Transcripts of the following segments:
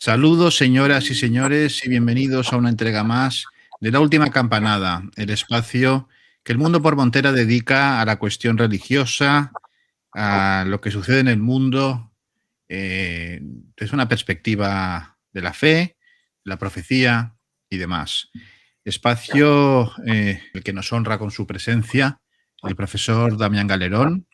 Saludos, señoras y señores, y bienvenidos a una entrega más de La Última Campanada, el espacio que el Mundo por Montera dedica a la cuestión religiosa, a lo que sucede en el mundo, desde una perspectiva de la fe, la profecía y demás. Espacio el que nos honra con su presencia el profesor Damián Galerón,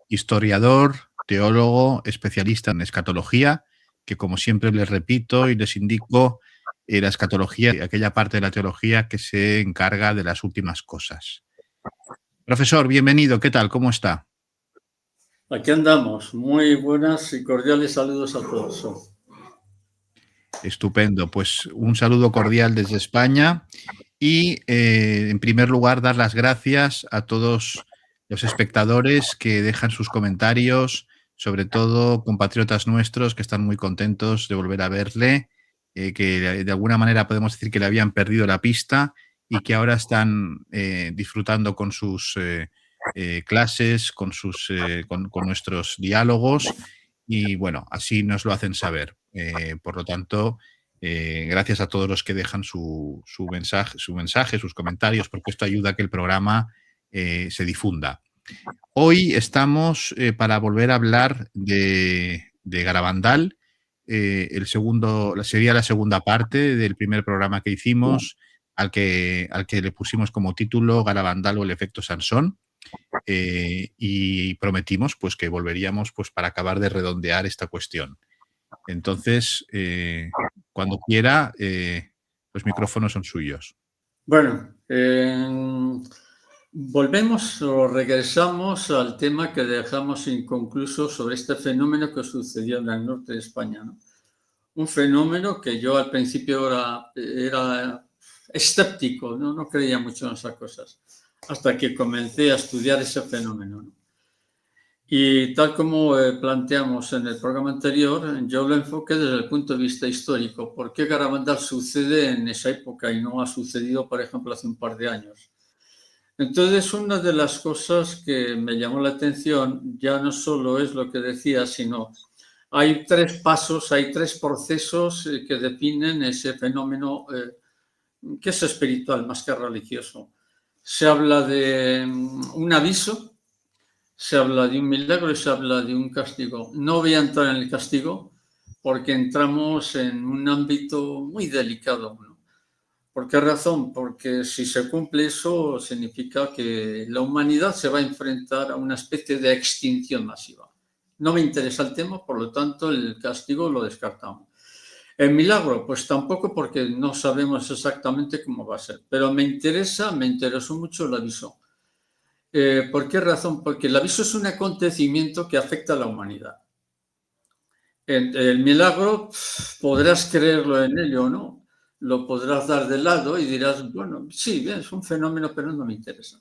historiador, teólogo, especialista en escatología, que como siempre les repito y les indico, la escatología, aquella parte de la teología que se encarga de las últimas cosas. Profesor, bienvenido, ¿qué tal? ¿Cómo está? Aquí andamos, muy buenas y cordiales saludos a todos. Estupendo, pues un saludo cordial desde España y en primer lugar dar las gracias a todos los espectadores que dejan sus comentarios, sobre todo compatriotas nuestros que están muy contentos de volver a verle, que de alguna manera podemos decir que le habían perdido la pista y que ahora están disfrutando con sus clases, con nuestros diálogos y bueno, así nos lo hacen saber. Por lo tanto, gracias a todos los que dejan su mensaje, sus comentarios, porque esto ayuda a que el programa se difunda. Hoy estamos para volver a hablar de Garabandal. Sería la segunda parte del primer programa que hicimos, al que le pusimos como título Garabandal o el efecto Sansón. Y prometimos pues que volveríamos pues para acabar de redondear esta cuestión. Entonces, cuando quiera, los micrófonos son suyos. Bueno, volvemos o regresamos al tema que dejamos inconcluso sobre este fenómeno que sucedió en el norte de España, ¿no? Un fenómeno que yo al principio era escéptico, no creía mucho en esas cosas, hasta que comencé a estudiar ese fenómeno, ¿no? Y tal como planteamos en el programa anterior, yo lo enfoqué desde el punto de vista histórico. ¿Por qué Garabandal sucede en esa época y no ha sucedido, por ejemplo, hace un par de años? Entonces, una de las cosas que me llamó la atención ya no solo es lo que decía, sino hay tres pasos, hay tres procesos que definen ese fenómeno que es espiritual más que religioso. Se habla de un aviso, se habla de un milagro y se habla de un castigo. No voy a entrar en el castigo porque entramos en un ámbito muy delicado, ¿no? ¿Por qué razón? Porque si se cumple eso significa que la humanidad se va a enfrentar a una especie de extinción masiva. No me interesa el tema, por lo tanto el castigo lo descartamos. El milagro, pues tampoco, porque no sabemos exactamente cómo va a ser, pero me interesó mucho el aviso. ¿Por qué razón? Porque el aviso es un acontecimiento que afecta a la humanidad. El milagro, podrás creerlo en ello o no, lo podrás dar de lado y dirás, bueno, sí, es un fenómeno, pero no me interesa.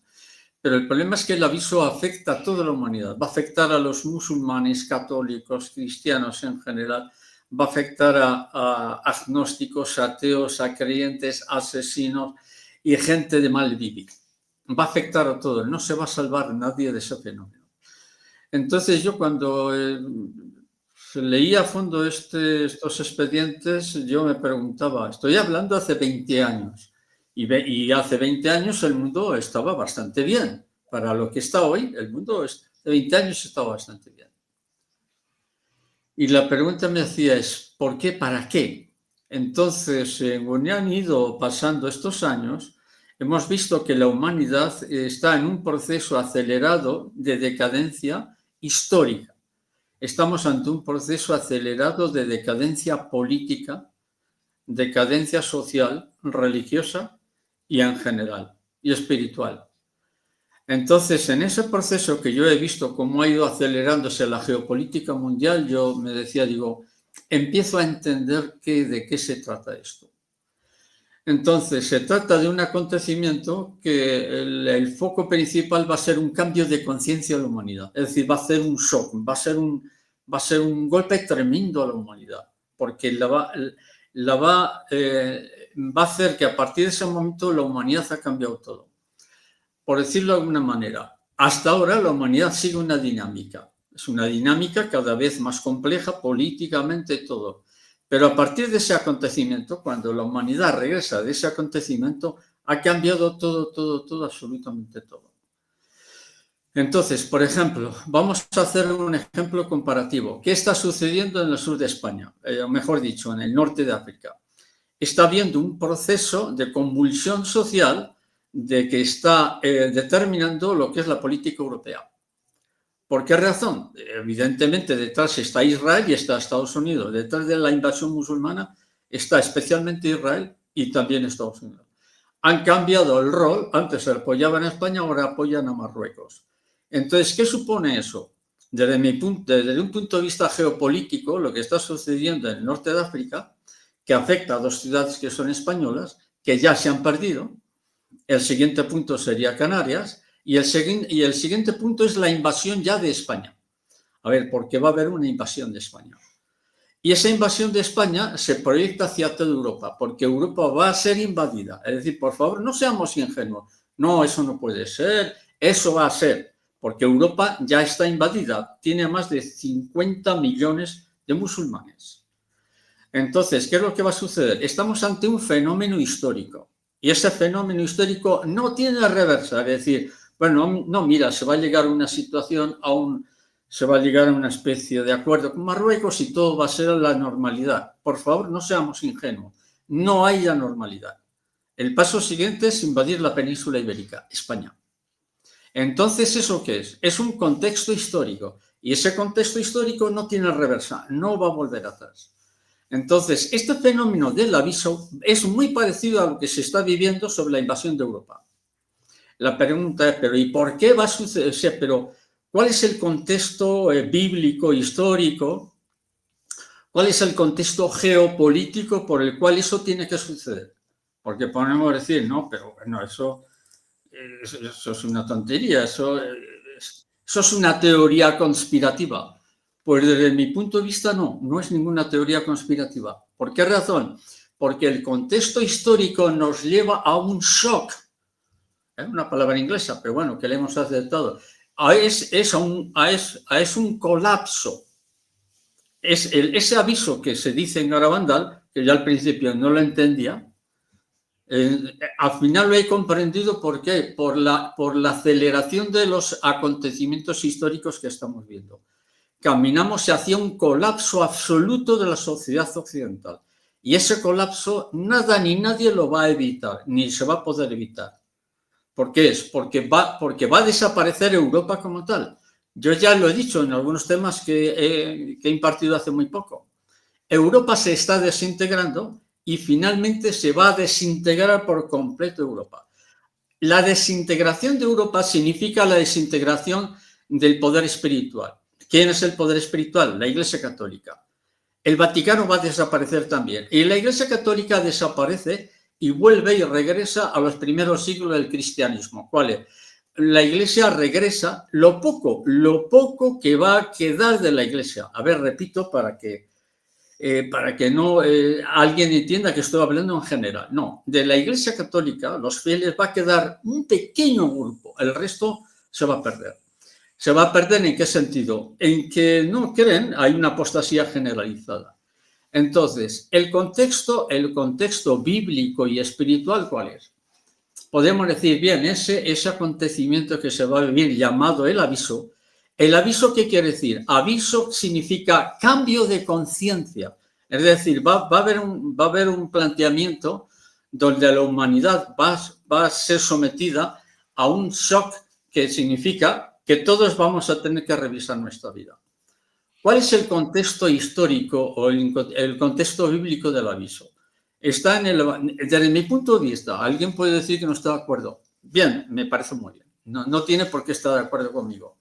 Pero el problema es que el aviso afecta a toda la humanidad, va a afectar a los musulmanes, católicos, cristianos en general, va a afectar a agnósticos, ateos, a creyentes, asesinos y gente de mal vivir. Va a afectar a todos, no se va a salvar nadie de ese fenómeno. Entonces yo cuando leía a fondo estos expedientes, yo me preguntaba, estoy hablando hace 20 años, y hace 20 años el mundo estaba bastante bien. Para lo que está hoy, el mundo hace 20 años estaba bastante bien. Y la pregunta me hacía es, ¿por qué? ¿Para qué? Entonces, según han ido pasando estos años, hemos visto que la humanidad está en un proceso acelerado de decadencia histórica. Estamos ante un proceso acelerado de decadencia política, decadencia social, religiosa y en general, y espiritual. Entonces, en ese proceso que yo he visto cómo ha ido acelerándose la geopolítica mundial, yo me decía, digo, empiezo a entender de qué se trata esto. Entonces, se trata de un acontecimiento que el foco principal va a ser un cambio de conciencia a la humanidad. Es decir, va a ser un shock, va a ser un golpe tremendo a la humanidad, porque va a hacer que a partir de ese momento la humanidad ha cambiado todo. Por decirlo de alguna manera, hasta ahora la humanidad sigue una dinámica. Es una dinámica cada vez más compleja políticamente todo. Pero a partir de ese acontecimiento, cuando la humanidad regresa de ese acontecimiento, ha cambiado todo, absolutamente todo. Entonces, por ejemplo, vamos a hacer un ejemplo comparativo. ¿Qué está sucediendo en el sur de España? O mejor dicho, en el norte de África. Está habiendo un proceso de convulsión social de que está determinando lo que es la política europea. ¿Por qué razón? Evidentemente detrás está Israel y está Estados Unidos. Detrás de la invasión musulmana está especialmente Israel y también Estados Unidos. Han cambiado el rol, antes se apoyaban a España, ahora apoyan a Marruecos. Entonces, ¿qué supone eso? Desde un punto de vista geopolítico, lo que está sucediendo en el norte de África, que afecta a 2 ciudades que son españolas, que ya se han perdido. El siguiente punto sería Canarias. Y el siguiente punto es la invasión ya de España. A ver, porque va a haber una invasión de España. Y esa invasión de España se proyecta hacia toda Europa, porque Europa va a ser invadida. Es decir, por favor, no seamos ingenuos. No, eso no puede ser, eso va a ser, porque Europa ya está invadida. Tiene más de 50 millones de musulmanes. Entonces, ¿qué es lo que va a suceder? Estamos ante un fenómeno histórico. Y ese fenómeno histórico no tiene reversa. Es decir, bueno, no, mira, se va a llegar a una situación, se va a llegar a una especie de acuerdo con Marruecos y todo va a ser la normalidad. Por favor, no seamos ingenuos. No hay la normalidad. El paso siguiente es invadir la península ibérica, España. Entonces, ¿eso qué es? Es un contexto histórico. Y ese contexto histórico no tiene reversa, no va a volver atrás. Entonces, este fenómeno del aviso es muy parecido a lo que se está viviendo sobre la invasión de Europa. La pregunta es, ¿pero y por qué va a suceder? O sea, pero ¿cuál es el contexto bíblico, histórico? ¿Cuál es el contexto geopolítico por el cual eso tiene que suceder? Porque podemos decir, no, pero bueno, eso es una tontería, eso es una teoría conspirativa. Pues desde mi punto de vista no es ninguna teoría conspirativa. ¿Por qué razón? Porque el contexto histórico nos lleva a un shock. Es una palabra inglesa, pero bueno, que le hemos aceptado. Es un colapso. Ese aviso que se dice en Garabandal, que yo al principio no lo entendía, al final lo he comprendido. ¿Por qué? Por la aceleración de los acontecimientos históricos que estamos viendo. Caminamos hacia un colapso absoluto de la sociedad occidental. Y ese colapso nada ni nadie lo va a evitar, ni se va a poder evitar. ¿Por qué es? Porque va a desaparecer Europa como tal. Yo ya lo he dicho en algunos temas que he impartido hace muy poco. Europa se está desintegrando y finalmente se va a desintegrar por completo Europa. La desintegración de Europa significa la desintegración del poder espiritual. ¿Quién es el poder espiritual? La Iglesia Católica. El Vaticano va a desaparecer también. Y la Iglesia Católica desaparece y vuelve y regresa a los primeros siglos del cristianismo. ¿Cuál es? La Iglesia regresa lo poco que va a quedar de la Iglesia. A ver, repito, para que no alguien entienda que estoy hablando en general. No, de la Iglesia Católica, los fieles, va a quedar un pequeño grupo. El resto se va a perder. Se va a perder ¿en qué sentido? En que no creen, hay una apostasía generalizada. Entonces, el contexto bíblico y espiritual, ¿cuál es? Podemos decir, bien, ese acontecimiento que se va a vivir llamado el aviso, ¿qué quiere decir? Aviso significa cambio de conciencia. Es decir, va a haber un planteamiento donde la humanidad va a ser sometida a un shock que significa que todos vamos a tener que revisar nuestra vida. ¿Cuál es el contexto histórico o el contexto bíblico del aviso? Está desde mi punto de vista, alguien puede decir que no está de acuerdo. Bien, me parece muy bien. No tiene por qué estar de acuerdo conmigo.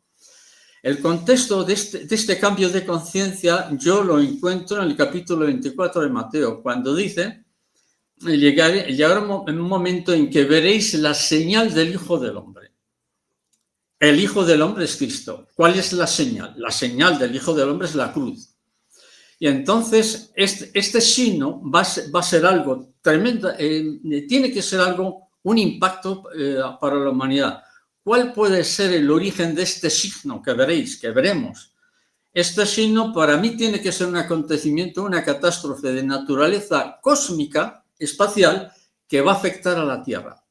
El contexto de este cambio de conciencia yo lo encuentro en el capítulo 24 de Mateo, cuando dice, llegará un momento en que veréis la señal del Hijo del Hombre. El Hijo del Hombre es Cristo. ¿Cuál es la señal? La señal del Hijo del Hombre es la cruz. Y entonces este signo va a ser algo tremendo, tiene que ser algo, un impacto para la humanidad. ¿Cuál puede ser el origen de este signo que veremos? Este signo para mí tiene que ser un acontecimiento, una catástrofe de naturaleza cósmica, espacial, que va a afectar a la Tierra.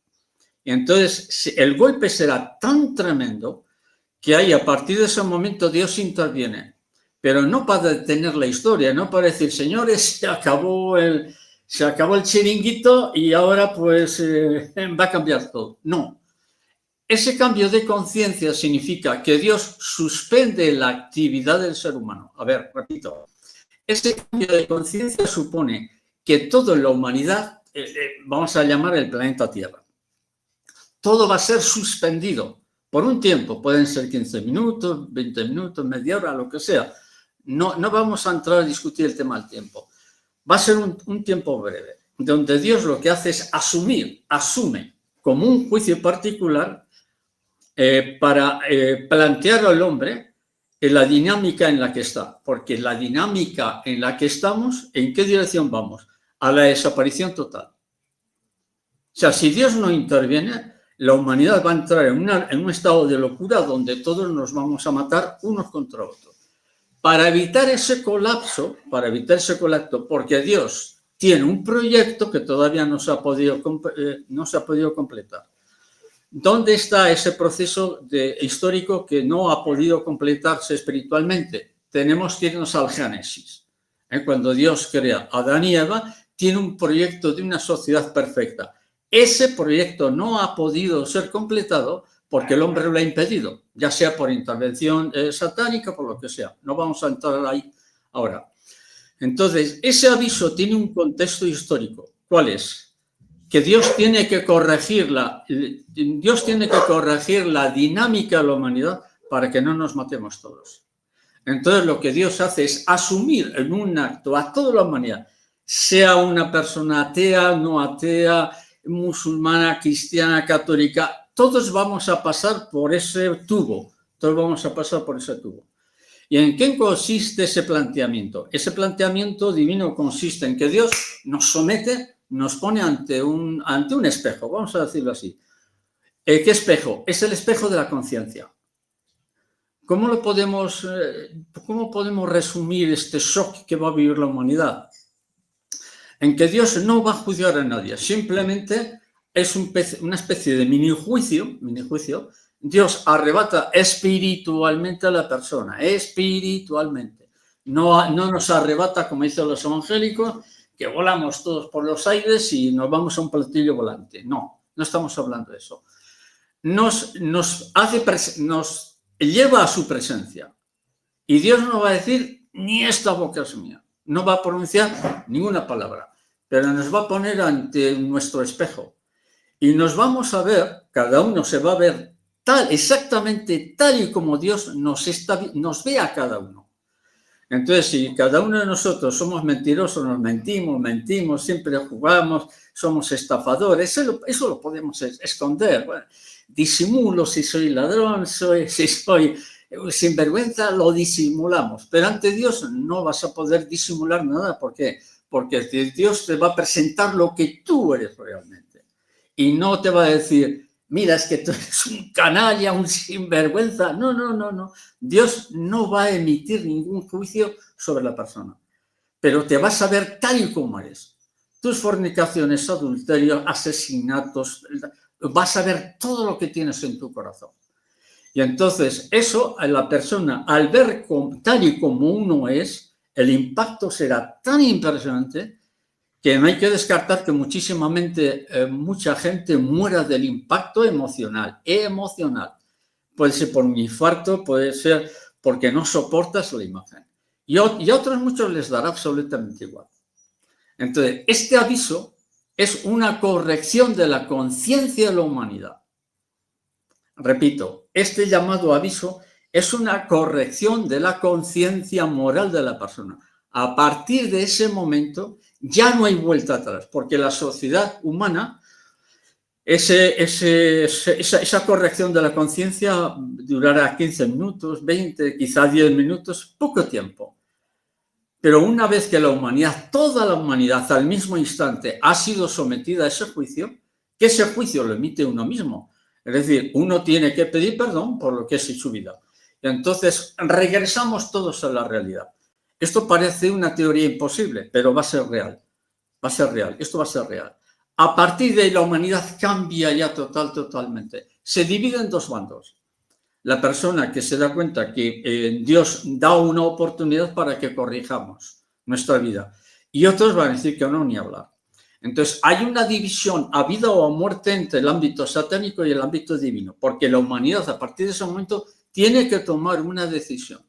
Y entonces el golpe será tan tremendo que ahí a partir de ese momento Dios interviene. Pero no para detener la historia, no para decir, señores, se acabó el chiringuito y ahora pues va a cambiar todo. No. Ese cambio de conciencia significa que Dios suspende la actividad del ser humano. A ver, repito. Ese cambio de conciencia supone que toda la humanidad, vamos a llamar el planeta Tierra, todo va a ser suspendido por un tiempo. Pueden ser 15 minutos, 20 minutos, media hora, lo que sea. No vamos a entrar a discutir el tema del tiempo. Va a ser un tiempo breve, donde Dios lo que hace es asume como un juicio particular para plantear al hombre en la dinámica en la que está. Porque la dinámica en la que estamos, ¿en qué dirección vamos? A la desaparición total. O sea, si Dios no interviene, la humanidad va a entrar en un estado de locura donde todos nos vamos a matar unos contra otros. Para evitar ese colapso, porque Dios tiene un proyecto que todavía no se ha podido completar. ¿Dónde está ese proceso histórico que no ha podido completarse espiritualmente? Tenemos que irnos al Génesis. Cuando Dios crea a Adán y Eva, tiene un proyecto de una sociedad perfecta. Ese proyecto no ha podido ser completado porque el hombre lo ha impedido, ya sea por intervención satánica, por lo que sea. No vamos a entrar ahí ahora. Entonces, ese aviso tiene un contexto histórico. ¿Cuál es? Que Dios tiene que corregir la dinámica de la humanidad para que no nos matemos todos. Entonces, lo que Dios hace es asumir en un acto a toda la humanidad, sea una persona atea, no atea, musulmana, cristiana, católica, todos vamos a pasar por ese tubo. ¿Y en qué consiste ese planteamiento? Ese planteamiento divino consiste en que Dios nos somete, nos pone ante un espejo, vamos a decirlo así. ¿Qué espejo? Es el espejo de la conciencia. ¿Cómo podemos resumir este shock que va a vivir la humanidad? En que Dios no va a juzgar a nadie, simplemente es una especie de mini juicio. Dios arrebata espiritualmente a la persona, espiritualmente. No nos arrebata, como dicen los evangélicos, que volamos todos por los aires y nos vamos a un platillo volante. No estamos hablando de eso. Nos lleva a su presencia. Y Dios no va a decir, ni esta boca es mía. No va a pronunciar ninguna palabra, pero nos va a poner ante nuestro espejo. Y nos vamos a ver, cada uno se va a ver exactamente tal y como Dios nos ve a cada uno. Entonces, si cada uno de nosotros somos mentirosos, nos mentimos, siempre jugamos, somos estafadores, eso lo podemos esconder. Bueno, disimulo si soy ladrón, si soy sinvergüenza, lo disimulamos. Pero ante Dios no vas a poder disimular nada. ¿Por qué? Porque Dios te va a presentar lo que tú eres realmente. Y no te va a decir, mira, es que tú eres un canalla, un sinvergüenza. No, no, no, no. Dios no va a emitir ningún juicio sobre la persona, pero te vas a ver tal y como eres. Tus fornicaciones, adulterios, asesinatos, vas a ver todo lo que tienes en tu corazón. Y entonces eso a la persona, al ver tal y como uno es, el impacto será tan impresionante que no hay que descartar que mucha gente muera del impacto emocional. Puede ser por un infarto, puede ser porque no soportas la imagen. Y a otros muchos les dará absolutamente igual. Entonces, este aviso es una corrección de la conciencia de la humanidad. Repito, este llamado aviso es una corrección de la conciencia moral de la persona. A partir de ese momento ya no hay vuelta atrás, porque la sociedad humana, esa corrección de la conciencia durará 15 minutos, 20, quizá 10 minutos, poco tiempo. Pero una vez que la humanidad, toda la humanidad al mismo instante ha sido sometida a ese juicio, que ese juicio lo emite uno mismo. Es decir, uno tiene que pedir perdón por lo que es su vida. Y entonces regresamos todos a la realidad. Esto parece una teoría imposible, pero va a ser real. Va a ser real. Esto va a ser real. A partir de ahí la humanidad cambia ya totalmente. Se divide en dos bandos. La persona que se da cuenta que Dios da una oportunidad para que corrijamos nuestra vida. Y otros van a decir que no, ni hablar. Entonces, hay una división a vida o a muerte entre el ámbito satánico y el ámbito divino, porque la humanidad a partir de ese momento tiene que tomar una decisión.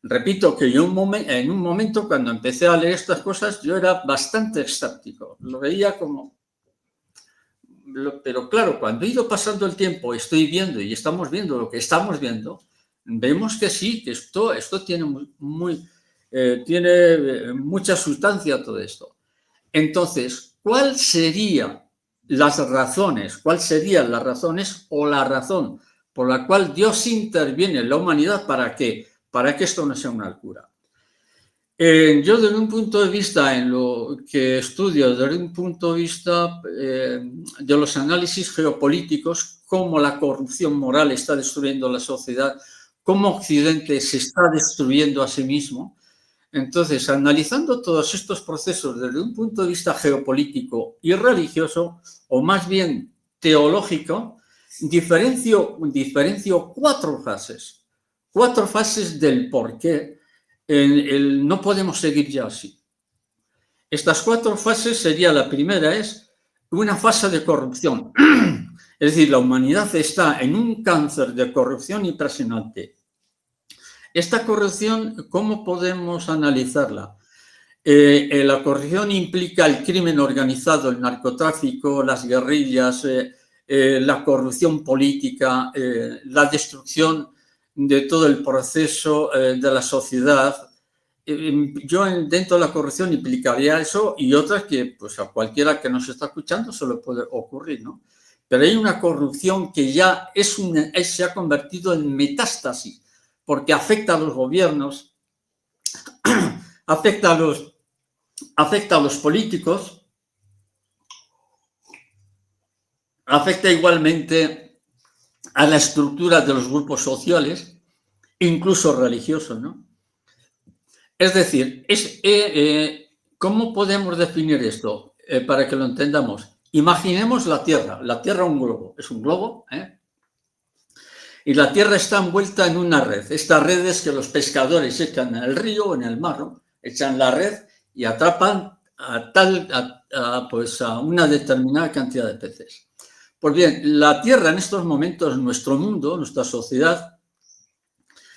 Repito que yo en un momento cuando empecé a leer estas cosas yo era bastante escéptico, lo veía como... Pero claro, cuando he ido pasando el tiempo, estoy viendo y estamos viendo lo que estamos viendo, vemos que sí, que esto tiene, tiene mucha sustancia todo esto. Entonces, ¿cuáles serían las razones o la razón por la cual Dios interviene en la humanidad para que esto no sea una locura? Yo desde un punto de vista, en lo que estudio, desde un punto de vista de los análisis geopolíticos, cómo la corrupción moral está destruyendo la sociedad, cómo Occidente se está destruyendo a sí mismo. Entonces, analizando todos estos procesos desde un punto de vista geopolítico y religioso, o más bien teológico, diferencio cuatro fases del porqué. No podemos seguir ya así. Estas cuatro fases sería, la primera es una fase de corrupción. Es decir, la humanidad está en un cáncer de corrupción impresionante. Esta corrupción, ¿cómo podemos analizarla? La corrupción implica el crimen organizado, el narcotráfico, las guerrillas, la corrupción política, la destrucción de todo el proceso de la sociedad. Yo dentro de la corrupción implicaría eso y otras que pues a cualquiera que nos está escuchando se le puede ocurrir, ¿no? Pero hay una corrupción que ya se ha convertido en metástasis, porque afecta a los gobiernos, afecta a los políticos, afecta igualmente a la estructura de los grupos sociales, incluso religiosos, ¿no? Es decir, ¿cómo podemos definir esto para que lo entendamos? Imaginemos la Tierra un globo, es un globo, y la Tierra está envuelta en una red. Esta red es que los pescadores echan en el río o en el mar, ¿no? Echan la red y atrapan a una determinada cantidad de peces. Pues bien, la Tierra en estos momentos, nuestro mundo, nuestra sociedad,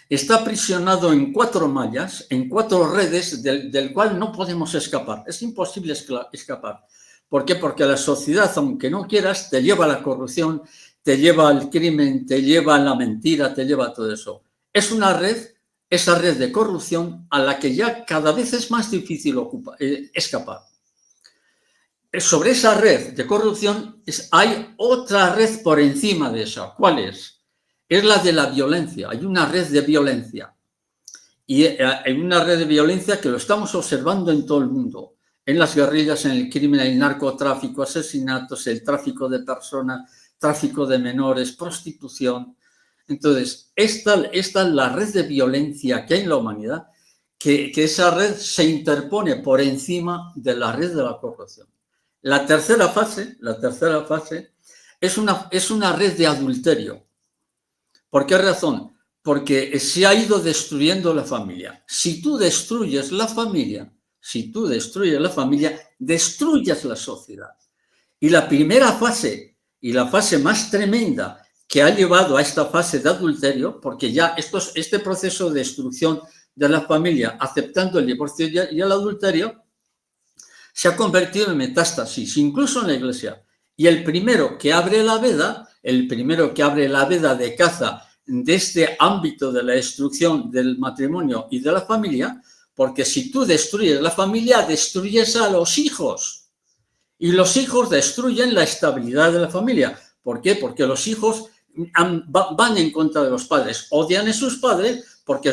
está aprisionado en 4 mallas, en 4 redes del cual no podemos escapar. Es imposible escapar. ¿Por qué? Porque la sociedad, aunque no quieras, te lleva a la corrupción, te lleva al crimen, te lleva a la mentira, te lleva a todo eso. Es una red, esa red de corrupción a la que ya cada vez es más difícil escapar. Sobre esa red de corrupción hay otra red por encima de esa. ¿Cuál es? Es la de la violencia. Hay una red de violencia. Y hay una red de violencia que lo estamos observando en todo el mundo. En las guerrillas, en el crimen, el narcotráfico, asesinatos, el tráfico de personas, tráfico de menores, prostitución. Entonces, esta es la red de violencia que hay en la humanidad, que esa red se interpone por encima de la red de la corrupción. La tercera fase es una red de adulterio. ¿Por qué razón? Porque se ha ido destruyendo la familia. Si tú destruyes la familia, destruyes la sociedad. Y la primera fase, y la fase más tremenda que ha llevado a esta fase de adulterio, porque ya este proceso de destrucción de la familia, aceptando el divorcio y el adulterio, se ha convertido en metástasis, incluso en la Iglesia. Y el primero que abre la veda de caza de este ámbito de la destrucción del matrimonio y de la familia, porque si tú destruyes la familia, destruyes a los hijos. Y los hijos destruyen la estabilidad de la familia. ¿Por qué? Porque los hijos van en contra de los padres, odian a sus padres porque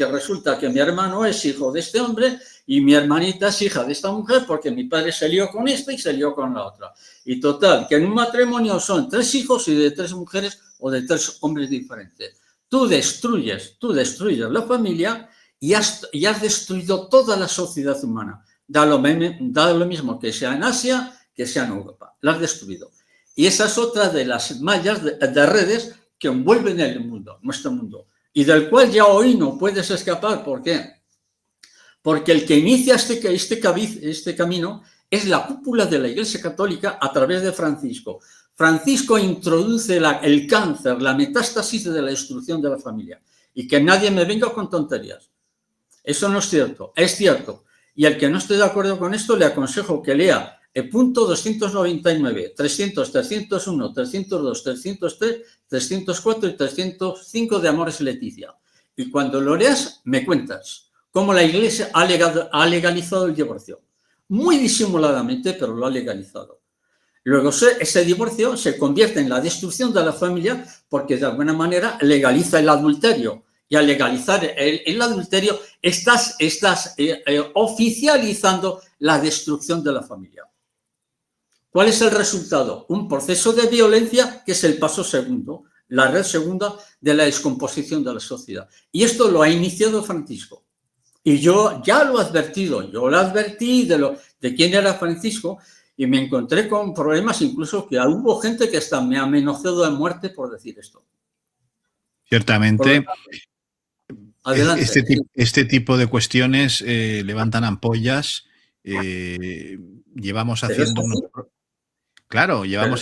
resulta que mi hermano es hijo de este hombre y mi hermanita es hija de esta mujer porque mi padre se lió con esta y se lió con la otra. Y total, que en un matrimonio son 3 hijos y de 3 mujeres o de 3 hombres diferentes. Tú destruyes la familia y has destruido toda la sociedad humana. Da lo mismo que sea en Asia, que sea en Europa. La has destruido. Y esa es otra de las mallas de redes que envuelven el mundo, nuestro mundo, y del cual ya hoy no puedes escapar. ¿Por qué? Porque el que inicia este camino es la cúpula de la Iglesia Católica a través de Francisco. Francisco introduce el cáncer, la metástasis de la destrucción de la familia. Y que nadie me venga con tonterías. Eso no es cierto, es cierto. Y al que no esté de acuerdo con esto, le aconsejo que lea el punto 299, 300, 301, 302, 303, 304 y 305 de Amores Leticia. Y cuando lo leas, me cuentas cómo la Iglesia ha legalizado el divorcio. Muy disimuladamente, pero lo ha legalizado. Luego ese divorcio se convierte en la destrucción de la familia porque de alguna manera legaliza el adulterio. Y al legalizar el adulterio, estás oficializando la destrucción de la familia. ¿Cuál es el resultado? Un proceso de violencia que es el paso segundo, la red segunda de la descomposición de la sociedad. Y esto lo ha iniciado Francisco. Y yo ya lo he advertido, yo lo advertí de quién era Francisco y me encontré con problemas, incluso que hubo gente que hasta me amenazó de muerte por decir esto. Ciertamente. Adelante. Este tipo de cuestiones levantan ampollas. Llevamos haciendo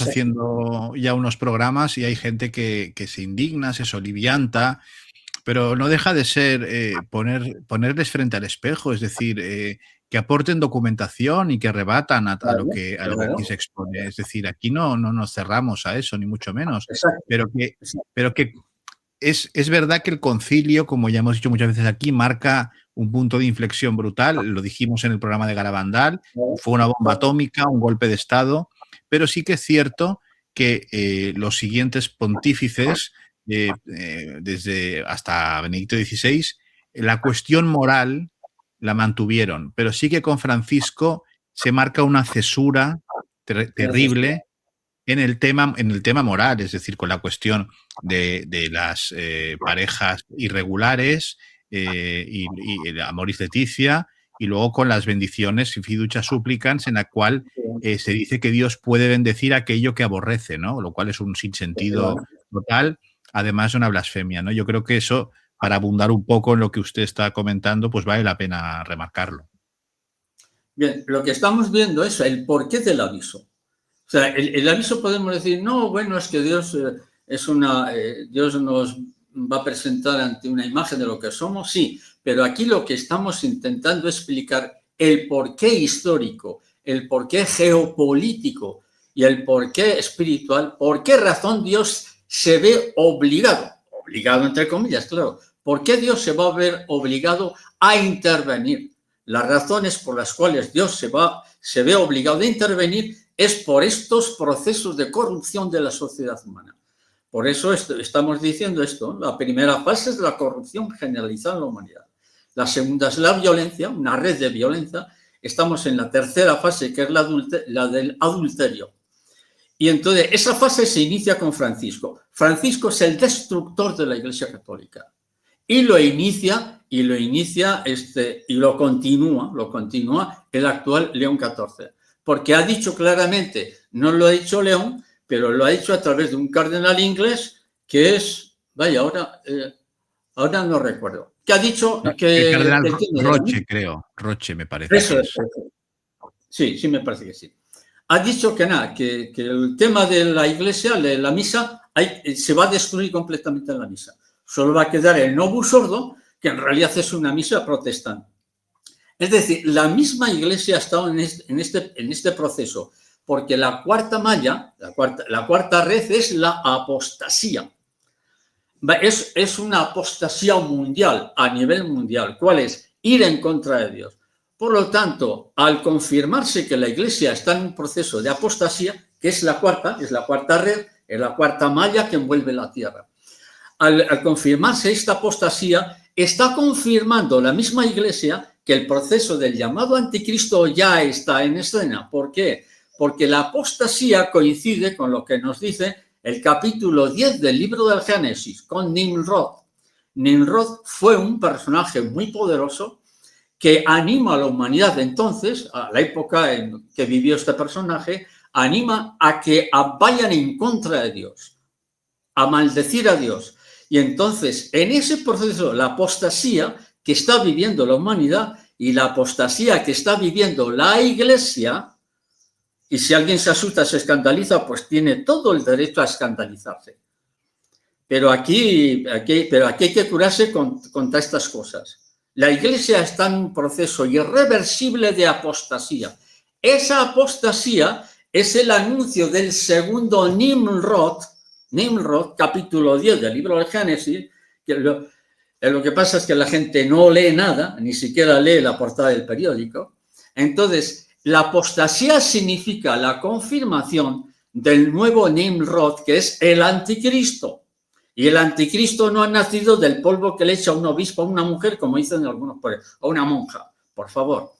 haciendo ya unos programas y hay gente que se indigna, se solivianta, pero no deja de ser ponerles frente al espejo, es decir, que aporten documentación y que rebatan a lo que aquí se expone. Es decir, aquí no nos cerramos a eso, ni mucho menos, pero que es verdad que el concilio, como ya hemos dicho muchas veces aquí, marca un punto de inflexión brutal. Lo dijimos en el programa de Garabandal, fue una bomba atómica, un golpe de Estado, pero sí que es cierto que los siguientes pontífices, desde hasta Benedicto XVI, la cuestión moral la mantuvieron, pero sí que con Francisco se marca una cesura terrible en el tema moral, es decir, con la cuestión de las parejas irregulares y Amoris Leticia, y luego con las bendiciones y fiducia supplicans, en la cual se dice que Dios puede bendecir aquello que aborrece, ¿no? Lo cual es un sinsentido total, además de una blasfemia, ¿no? Yo creo que eso, para abundar un poco en lo que usted está comentando, pues vale la pena remarcarlo. Bien, lo que estamos viendo es el porqué del aviso. O sea, el aviso podemos decir, no, bueno, es que Dios Dios nos va a presentar ante una imagen de lo que somos, sí, pero aquí lo que estamos intentando explicar el porqué histórico, el porqué geopolítico y el porqué espiritual, por qué razón Dios se ve obligado entre comillas, claro, ¿por qué Dios se va a ver obligado a intervenir? Las razones por las cuales Dios se ve obligado a intervenir es por estos procesos de corrupción de la sociedad humana. Por eso estamos diciendo esto. La primera fase es la corrupción generalizada en la humanidad. La segunda es la violencia, una red de violencia. Estamos en la tercera fase, que es la del adulterio. Y entonces esa fase se inicia con Francisco. Francisco es el destructor de la Iglesia Católica. Y lo inicia y lo continúa el actual León XIV. Porque ha dicho claramente, no lo ha dicho León, pero lo ha dicho a través de un cardenal inglés que es, vaya, ahora no recuerdo, que ha dicho El cardenal que tiene Roche, creo. Roche me parece eso que es. es. Sí, me parece que sí. Ha dicho que nada, que el tema de la iglesia, de la misa, se va a destruir completamente en la misa. Solo va a quedar el Novus Ordo, que en realidad es una misa protestante. Es decir, la misma iglesia ha estado en este proceso, porque la cuarta malla, la cuarta red es la apostasía. Es una apostasía mundial, a nivel mundial. ¿Cuál es? Ir en contra de Dios. Por lo tanto, al confirmarse que la Iglesia está en un proceso de apostasía, que es la cuarta red, es la cuarta malla que envuelve la tierra. Al confirmarse esta apostasía, está confirmando la misma Iglesia que el proceso del llamado anticristo ya está en escena. ¿Por qué? Porque la apostasía coincide con lo que nos dice el capítulo 10 del libro del Génesis, con Nimrod. Nimrod fue un personaje muy poderoso que anima a la humanidad de entonces, a la época en que vivió este personaje, anima a que vayan en contra de Dios, a maldecir a Dios. Y entonces, en ese proceso, la apostasía que está viviendo la humanidad y la apostasía que está viviendo la Iglesia, y si alguien se asusta, se escandaliza, pues tiene todo el derecho a escandalizarse. Pero aquí hay que curarse contra estas cosas. La Iglesia está en un proceso irreversible de apostasía. Esa apostasía es el anuncio del segundo Nimrod, capítulo 10 del libro del Génesis, que lo que pasa es que la gente no lee nada, ni siquiera lee la portada del periódico. Entonces, la apostasía significa la confirmación del nuevo Nimrod, que es el anticristo. Y el anticristo no ha nacido del polvo que le echa un obispo a una mujer, como dicen algunos, o una monja, por favor.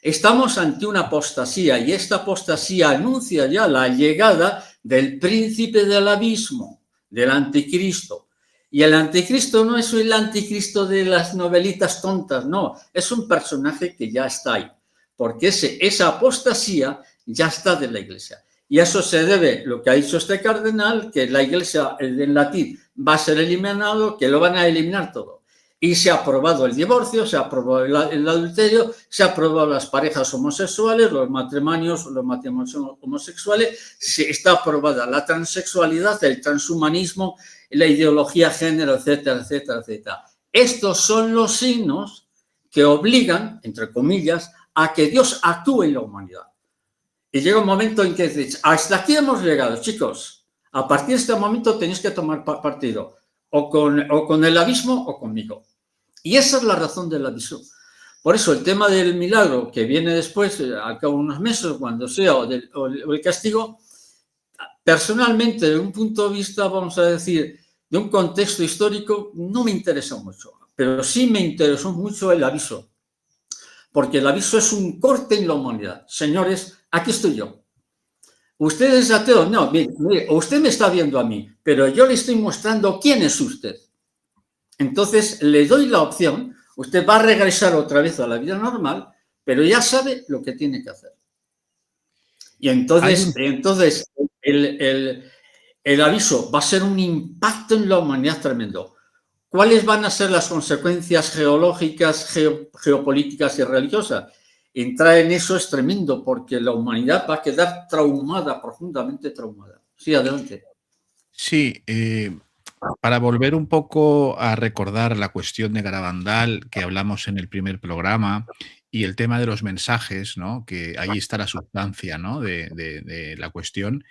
Estamos ante una apostasía y esta apostasía anuncia ya la llegada del príncipe del abismo, del anticristo. Y el anticristo no es el anticristo de las novelitas tontas, no, es un personaje que ya está ahí, porque esa apostasía ya está de la Iglesia. Y a eso se debe lo que ha dicho este cardenal, que la Iglesia en latín va a ser eliminado, que lo van a eliminar todo. Y se ha aprobado el divorcio, se ha aprobado el adulterio, se ha aprobado las parejas homosexuales, los matrimonios homosexuales, está aprobada la transexualidad, el transhumanismo, la ideología género, etcétera, etcétera, etcétera. Estos son los signos que obligan, entre comillas, a que Dios actúe en la humanidad. Y llega un momento en que dices, hasta aquí hemos llegado, chicos. A partir de este momento tenéis que tomar partido, o con el abismo o conmigo. Y esa es la razón del aviso. Por eso el tema del milagro que viene después, al cabo de unos meses, cuando sea, o el castigo, personalmente, desde un punto de vista, vamos a decir, de un contexto histórico, no me interesa mucho. Pero sí me interesó mucho el aviso. Porque el aviso es un corte en la humanidad. Señores, aquí estoy yo. Usted es ateo. No, mire, usted me está viendo a mí, pero yo le estoy mostrando quién es usted. Entonces, le doy la opción. Usted va a regresar otra vez a la vida normal, pero ya sabe lo que tiene que hacer. Y entonces el aviso va a ser un impacto en la humanidad tremendo. ¿Cuáles van a ser las consecuencias geológicas, geopolíticas y religiosas? Entrar en eso es tremendo porque la humanidad va a quedar traumada, profundamente traumada. Sí, adelante. Sí, para volver un poco a recordar la cuestión de Garabandal que hablamos en el primer programa y el tema de los mensajes, ¿no? Que ahí está la sustancia, ¿no? de la cuestión.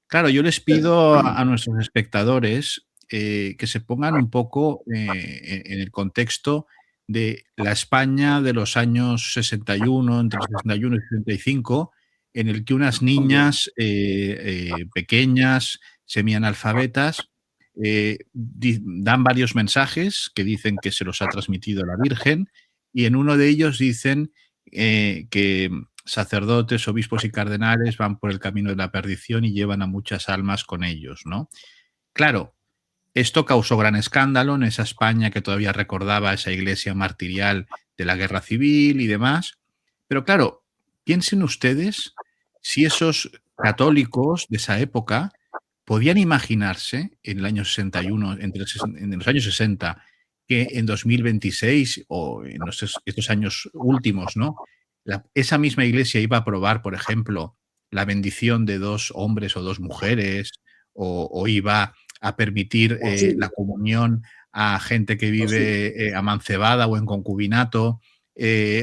Claro, yo les pido a nuestros espectadores que se pongan un poco en el contexto de la España de los años 61, entre 61 y 65, en el que unas niñas pequeñas, semianalfabetas, dan varios mensajes que dicen que se los ha transmitido la Virgen y en uno de ellos dicen que sacerdotes, obispos y cardenales van por el camino de la perdición y llevan a muchas almas con ellos, ¿no? Claro, esto causó gran escándalo en esa España que todavía recordaba esa iglesia martirial de la guerra civil y demás. Pero claro, piensen ustedes si esos católicos de esa época podían imaginarse en el año 61, en los años 60, que en 2026 o en estos años últimos, ¿no? Esa misma iglesia iba a aprobar, por ejemplo, la bendición de 2 hombres o 2 mujeres, o iba a permitir la Posible, comunión a gente que posible. vive amancebada o en concubinato,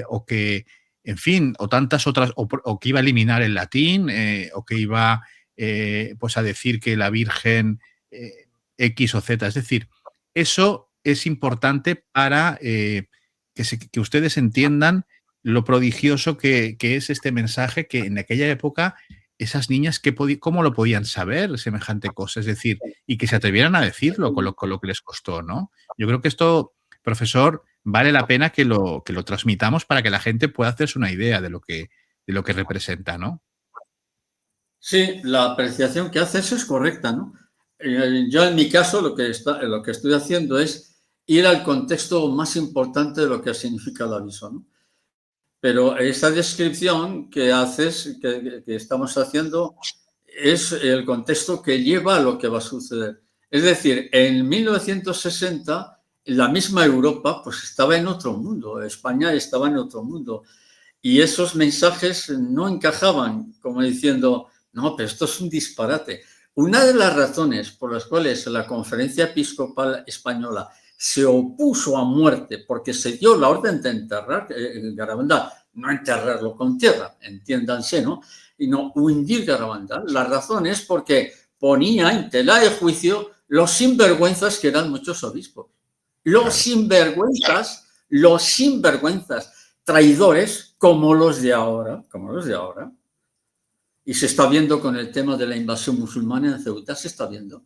o que, en fin, o tantas otras, o que iba a eliminar el latín, o que iba pues a decir que la Virgen X o Z. Es decir, eso es importante para que ustedes entiendan lo prodigioso que es este mensaje, que en aquella época esas niñas, ¿cómo lo podían saber semejante cosa? Es decir, y que se atrevieran a decirlo con lo que les costó, ¿no? Yo creo que esto, profesor, vale la pena que lo transmitamos para que la gente pueda hacerse una idea de lo que representa, ¿no? Sí, la apreciación que haces es correcta, ¿no? Yo en mi caso lo que estoy haciendo es ir al contexto más importante de lo que significa el aviso, ¿no? Pero esa descripción que haces, que estamos haciendo, es el contexto que lleva a lo que va a suceder. Es decir, en 1960 la misma Europa pues estaba en otro mundo, España estaba en otro mundo y esos mensajes no encajaban, como diciendo, no, pero esto es un disparate. Una de las razones por las cuales la Conferencia Episcopal Española se opuso a muerte porque se dio la orden de enterrar Garabandal, no enterrarlo con tierra, entiéndanse, ¿no? Y no hundir Garabandal. La razón es porque ponía en tela de juicio los sinvergüenzas que eran muchos obispos. Claro. Los sinvergüenzas traidores como los de ahora, y se está viendo con el tema de la invasión musulmana en Ceuta, se está viendo.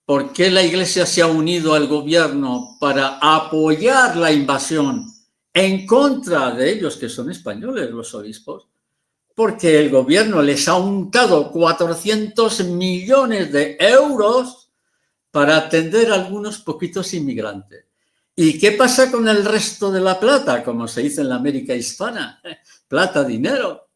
¿Por qué la Iglesia se ha unido al gobierno para apoyar la invasión en contra de ellos, que son españoles, los obispos? Porque el gobierno les ha untado 400 millones de euros para atender a algunos poquitos inmigrantes. ¿Y qué pasa con el resto de la plata? Como se dice en la América hispana, plata, dinero.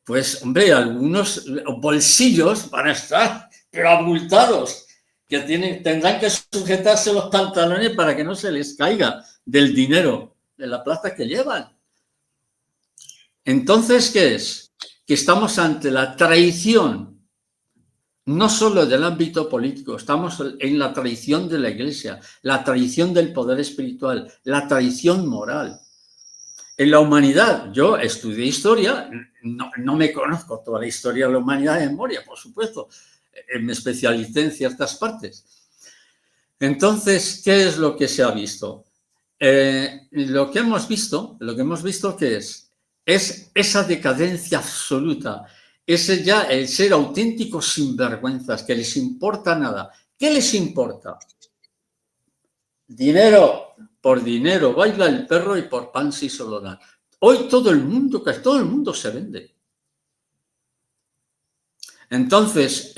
Pues, hombre, algunos bolsillos van a estar pero abultados, que tendrán que sujetarse los pantalones para que no se les caiga del dinero, de la plata que llevan. Entonces, ¿qué es? Que estamos ante la traición no solo del ámbito político, estamos en la traición de la Iglesia, la traición del poder espiritual, la traición moral. En la humanidad, yo estudié historia, no me conozco toda la historia de la humanidad de memoria, por supuesto, me especialicé en ciertas partes. Entonces, ¿qué es lo que se ha visto? Lo que hemos visto, ¿qué es? Es esa decadencia absoluta, ese ya el ser auténticos sinvergüenzas, que les importa nada. ¿Qué les importa? Dinero, por dinero baila el perro y por pan se hizo dar. Hoy casi todo el mundo se vende. Entonces,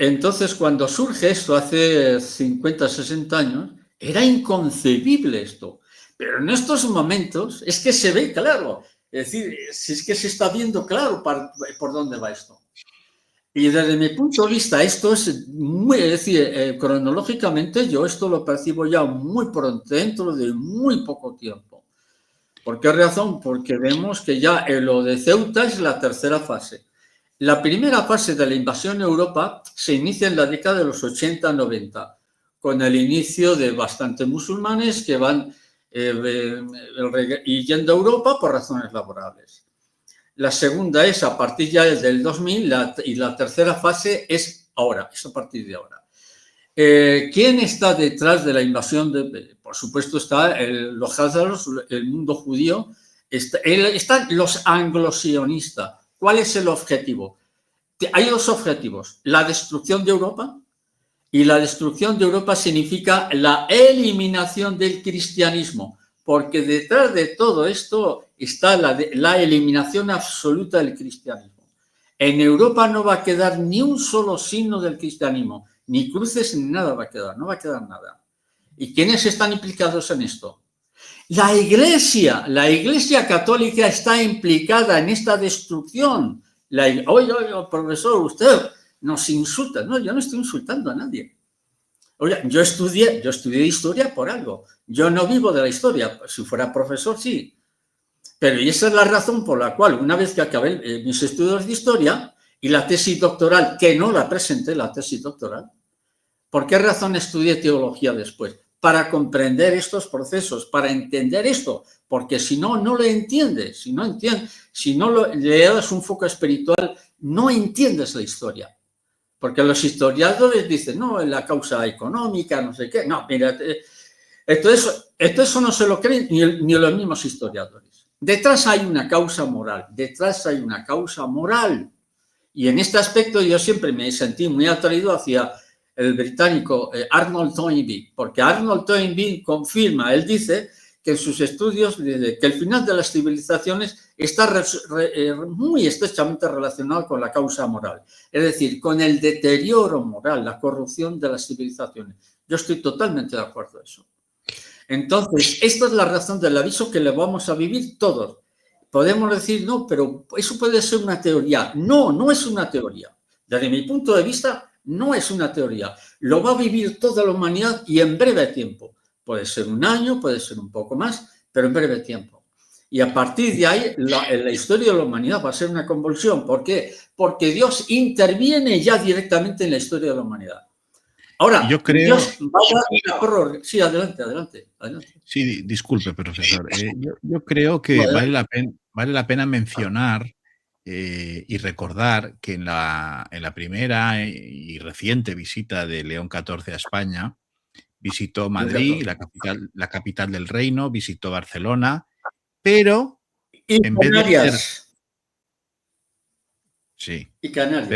cuando surge esto hace 50, 60 años, era inconcebible esto. Pero en estos momentos es que se ve claro. Es decir, si es que se está viendo claro por dónde va esto. Y desde mi punto de vista, esto es muy, es decir, cronológicamente yo esto lo percibo ya muy pronto, dentro de muy poco tiempo. ¿Por qué razón? Porque vemos que ya lo de Ceuta es la tercera fase. La primera fase de la invasión a Europa se inicia en la década de los 80-90, con el inicio de bastantes musulmanes que van yendo a Europa por razones laborables. La segunda es a partir ya del 2000 y la tercera fase es ahora, es a partir de ahora. ¿Quién está detrás de la invasión? Por supuesto está los házaros, el mundo judío, están los anglosionistas. ¿Cuál es el objetivo? Hay dos objetivos, la destrucción de Europa, y la destrucción de Europa significa la eliminación del cristianismo. porque detrás de todo esto está la eliminación absoluta del cristianismo. En Europa no va a quedar ni un solo signo del cristianismo, ni cruces ni nada va a quedar, no va a quedar nada. ¿Y quiénes están implicados en esto? La Iglesia católica está implicada en esta destrucción. Oye, profesor, usted nos insulta. No, yo no estoy insultando a nadie. Oye, yo estudié historia por algo. Yo no vivo de la historia. Si fuera profesor, sí. Pero esa es la razón por la cual, una vez que acabé mis estudios de historia y la tesis doctoral, que no la presenté, la tesis doctoral, ¿por qué razón estudié teología después? Para comprender estos procesos, para entender esto, porque si no, no lo entiendes. Si no le das un foco espiritual, no entiendes la historia. Porque los historiadores dicen, no, la causa económica, no sé qué. No, mira, eso no se lo creen ni los mismos historiadores. Detrás hay una causa moral, Y en este aspecto yo siempre me sentí muy atraído hacia el británico Arnold Toynbee, porque Arnold Toynbee confirma, él dice que en sus estudios que el final de las civilizaciones está muy estrechamente relacionado con la causa moral, es decir, con el deterioro moral, la corrupción de las civilizaciones. Yo estoy totalmente de acuerdo en eso. Entonces, esta es la razón del aviso que le vamos a vivir todos. Podemos decir, no, pero eso puede ser una teoría. No, no es una teoría. Desde mi punto de vista, no es una teoría. Lo va a vivir toda la humanidad y en breve tiempo. Puede ser un año, puede ser un poco más, pero en breve tiempo. Y a partir de ahí, la historia de la humanidad va a ser una convulsión. ¿Por qué? Porque Dios interviene ya directamente en la historia de la humanidad. Ahora, yo creo... Dios va a dar... Sí, adelante. Sí, disculpe, profesor. Yo creo que vale la pena mencionar y recordar que en la primera y reciente visita de León XIV a España, visitó Madrid, la capital del reino, visitó Barcelona, pero y en Canarias. vez de ser... Sí. Y Canarias.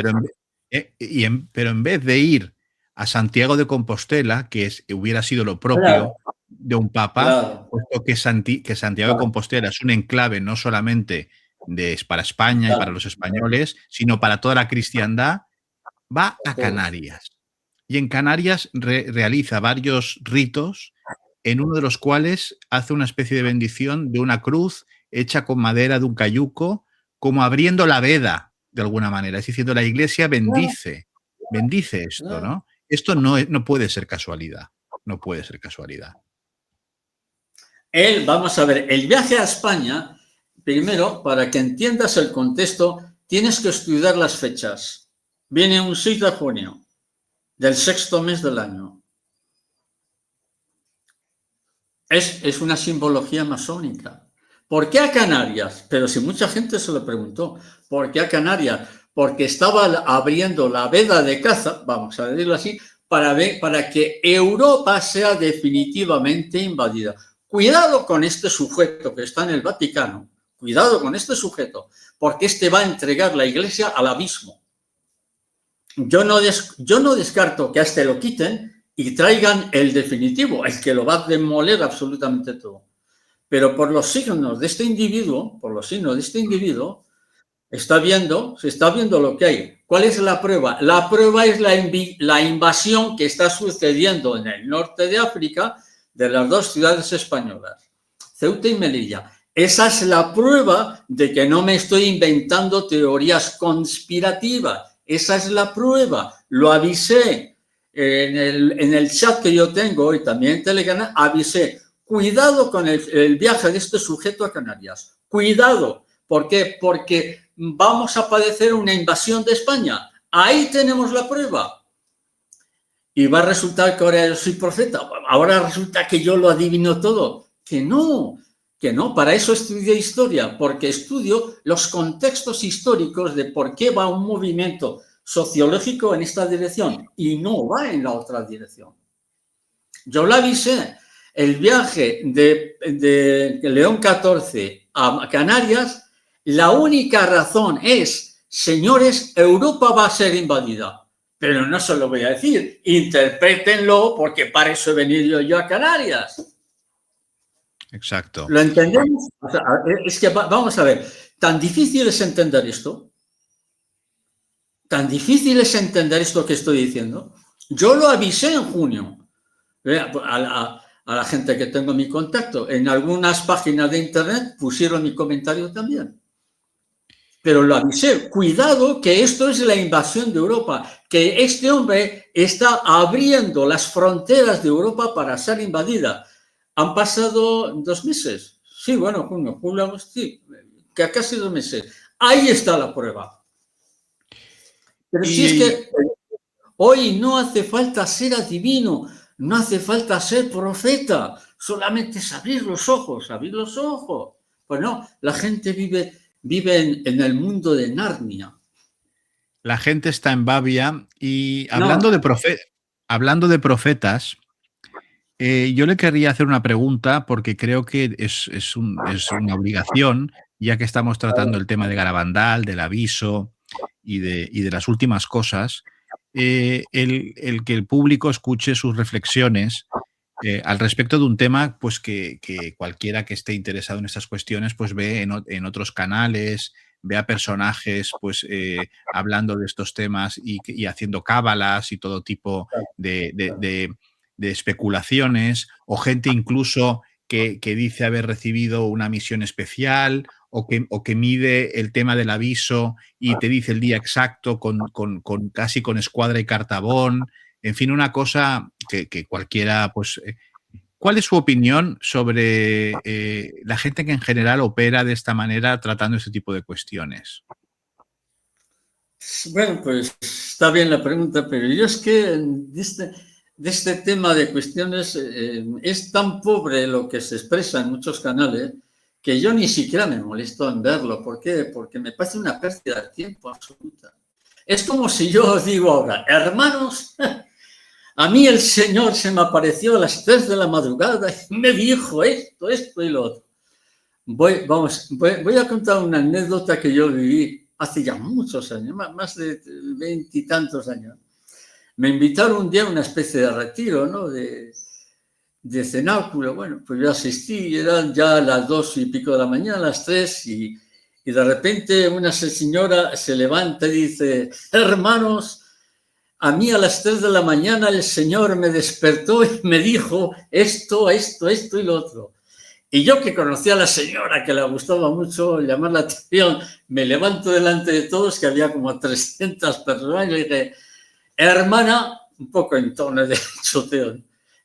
Pero en vez de ir a Santiago de Compostela, que hubiera sido lo propio de un papa, puesto que Santiago de Compostela es un enclave no solamente para España y para los españoles, sino para toda la cristiandad, va a Canarias. Y en Canarias realiza varios ritos, en uno de los cuales hace una especie de bendición de una cruz hecha con madera de un cayuco, como abriendo la veda, de alguna manera. Es diciendo, la Iglesia bendice esto, ¿no? Esto no puede ser casualidad. No puede ser casualidad. Vamos a ver, el viaje a España, primero, para que entiendas el contexto, tienes que estudiar las fechas. Viene un 6 de junio, del sexto mes del año. Es una simbología masónica. ¿Por qué a Canarias? Pero si mucha gente se lo preguntó, ¿por qué a Canarias? Porque estaba abriendo la veda de caza, vamos a decirlo así, para que Europa sea definitivamente invadida. Cuidado con este sujeto que está en el Vaticano, cuidado con este sujeto, porque este va a entregar la Iglesia al abismo. Yo no descarto que a este lo quiten y traigan el definitivo, el que lo va a demoler absolutamente todo. Pero por los signos de este individuo, se está viendo lo que hay. ¿Cuál es la prueba? La prueba es la invasión que está sucediendo en el norte de África de las dos ciudades españolas, Ceuta y Melilla. Esa es la prueba de que no me estoy inventando teorías conspirativas. Esa es la prueba. Lo avisé en el chat que yo tengo hoy también en Telegram, avisé. Cuidado con el viaje de este sujeto a Canarias. Cuidado. ¿Por qué? Porque vamos a padecer una invasión de España. Ahí tenemos la prueba. Y va a resultar que ahora yo soy profeta. Ahora resulta que yo lo adivino todo. Que no. Para eso estudié historia, porque estudio los contextos históricos de por qué va un movimiento sociológico en esta dirección y no va en la otra dirección. Yo lo avisé. El viaje de León XIV a Canarias, la única razón es, señores, Europa va a ser invadida. Pero no se lo voy a decir, interprétenlo porque para eso he venido yo a Canarias. exacto. ¿Lo entendemos? O sea, es que vamos a ver, tan difícil es entender esto, tan difícil es entender esto que estoy diciendo. Yo lo avisé en junio a la gente que tengo en mi contacto. En algunas páginas de internet pusieron mi comentario también. Pero lo avisé, cuidado que esto es la invasión de Europa, que este hombre está abriendo las fronteras de Europa para ser invadida. Han pasado 2 meses. Sí, bueno, junio, julio, sí, que casi 2 meses. Ahí está la prueba. Pero si es Y que hoy no hace falta ser adivino, no hace falta ser profeta, solamente es abrir los ojos, abrir los ojos. Pues no, la gente vive en el mundo de Narnia. la gente está en Babia y No, hablando de profetas, yo le querría hacer una pregunta porque creo que es una obligación, ya que estamos tratando el tema de Garabandal, del aviso y de las últimas cosas, el que el público escuche sus reflexiones al respecto de un tema pues que cualquiera que esté interesado en estas cuestiones pues ve en otros canales, ve a personajes pues hablando de estos temas y haciendo cábalas y todo tipo de especulaciones, o gente incluso que dice haber recibido una misión especial o que mide el tema del aviso y te dice el día exacto casi con escuadra y cartabón. En fin, una cosa que cualquiera, pues... ¿Cuál es su opinión sobre la gente que en general opera de esta manera tratando este tipo de cuestiones? bueno, pues está bien la pregunta, pero yo es que de este tema de cuestiones es tan pobre lo que se expresa en muchos canales que yo ni siquiera me molesto en verlo. ¿Por qué? Porque me parece una pérdida de tiempo absoluta. Es como si yo digo ahora, hermanos, a mí el Señor se me apareció a las 3 de la madrugada y me dijo esto y lo otro. Voy a contar una anécdota que yo viví hace ya muchos años, más de 20 y tantos años. Me invitaron un día a una especie de retiro, ¿no? De cenáculo. Bueno, pues yo asistí, eran ya las 2 y pico de la mañana, las 3, y de repente una señora se levanta y dice, hermanos, a mí a las 3 de la mañana el Señor me despertó y me dijo esto y lo otro. Y yo que conocía a la señora, que le gustaba mucho llamar la atención, me levanto delante de todos, que había como 300 personas, y le dije, hermana, un poco en tono de choteo,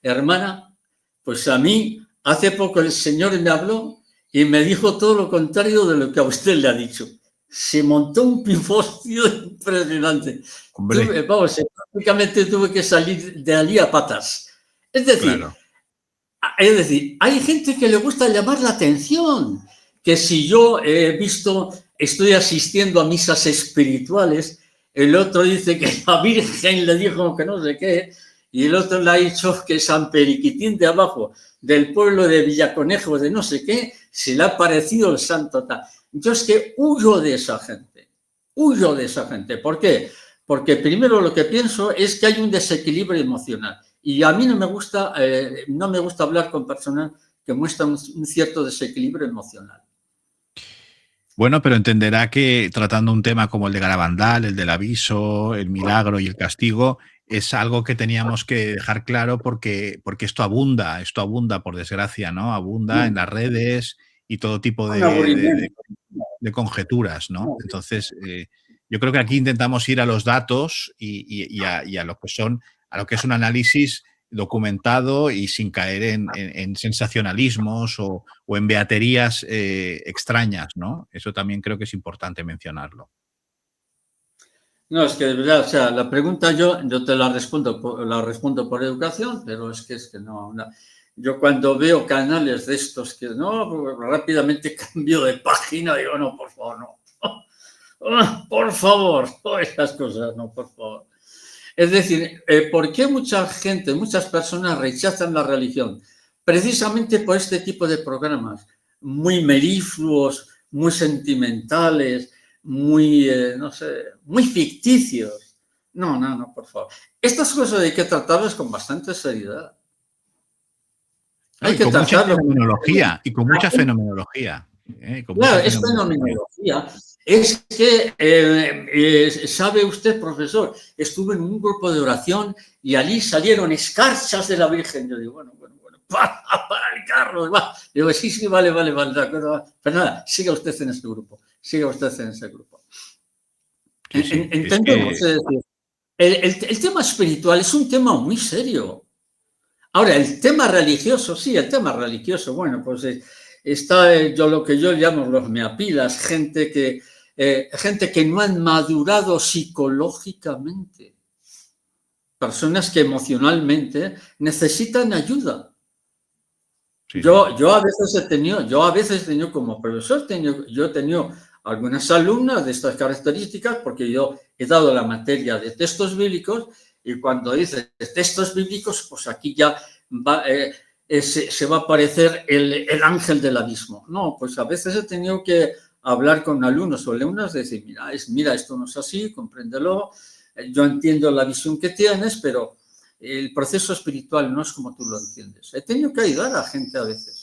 hermana, pues a mí hace poco el Señor me habló y me dijo todo lo contrario de lo que a usted le ha dicho. Se montó un pifostio impresionante. Hombre, Prácticamente tuve que salir de allí a patas. Es decir, claro. hay gente que le gusta llamar la atención, que si yo estoy asistiendo a misas espirituales, el otro dice que la Virgen le dijo que no sé qué, y el otro le ha dicho que San Periquitín de abajo, del pueblo de Villaconejo, de no sé qué, se le ha parecido el santo tal. Yo es que huyo de esa gente, huyo de esa gente. ¿Por qué? Porque primero lo que pienso es que hay un desequilibrio emocional. Y a mí no me gusta hablar con personas que muestran un cierto desequilibrio emocional. Bueno, pero entenderá que tratando un tema como el de Garabandal, el del aviso, el milagro y el castigo, es algo que teníamos que dejar claro porque esto abunda, por desgracia, ¿no? Abunda en las redes y todo tipo Un aburrimiento. de conjeturas, ¿no? Entonces, yo creo que aquí intentamos ir a los datos y a lo que son, a lo que es un análisis documentado y sin caer en sensacionalismos o en beaterías extrañas, ¿no? Eso también creo que es importante mencionarlo. No, es que de verdad, o sea, la pregunta yo te la respondo por educación, pero es que no, no. Yo cuando veo canales de estos que no, pues rápidamente cambio de página, digo, no, por favor, no. Por favor, no esas cosas, no, por favor. Es decir, ¿por qué mucha gente, muchas personas rechazan la religión? Precisamente por este tipo de programas, muy melifluos, muy sentimentales, muy, no sé, muy ficticios. No, no, no, por favor. Estas cosas hay que tratarlas con bastante seriedad. No, Hay y que con mucha trazarlo. fenomenología, y con mucha fenomenología. Con mucha Claro, es fenomenología. fenomenología. Es que, sabe usted, profesor, estuve en un grupo de oración y allí salieron escarchas de la Virgen. Yo digo, bueno, para el carro. Va. Digo, sí, vale, de acuerdo. Va. Pero nada, siga usted en ese grupo. Siga usted en ese grupo. Sí, sí. Es Entendemos, que es decir, el tema espiritual es un tema muy serio. Ahora, el tema religioso, sí, el tema religioso, bueno, pues está yo lo que yo llamo los meapilas, gente que no han madurado psicológicamente, personas que emocionalmente necesitan ayuda. sí, sí. Yo a veces he tenido como profesor, yo he tenido algunas alumnas de estas características porque yo he dado la materia de textos bíblicos y cuando dices textos bíblicos, pues aquí ya se va a aparecer el ángel del abismo. No, pues a veces he tenido que hablar con alumnos o alumnas, decir, mira, esto no es así, compréndelo, yo entiendo la visión que tienes, pero el proceso espiritual no es como tú lo entiendes. He tenido que ayudar a gente a veces.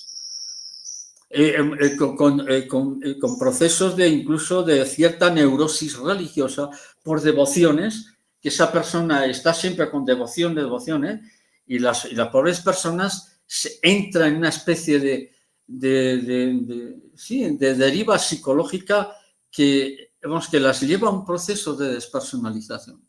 Con procesos de incluso de cierta neurosis religiosa por devociones, que esa persona está siempre con devociones, y las pobres personas entran en una especie de deriva psicológica que las lleva a un proceso de despersonalización.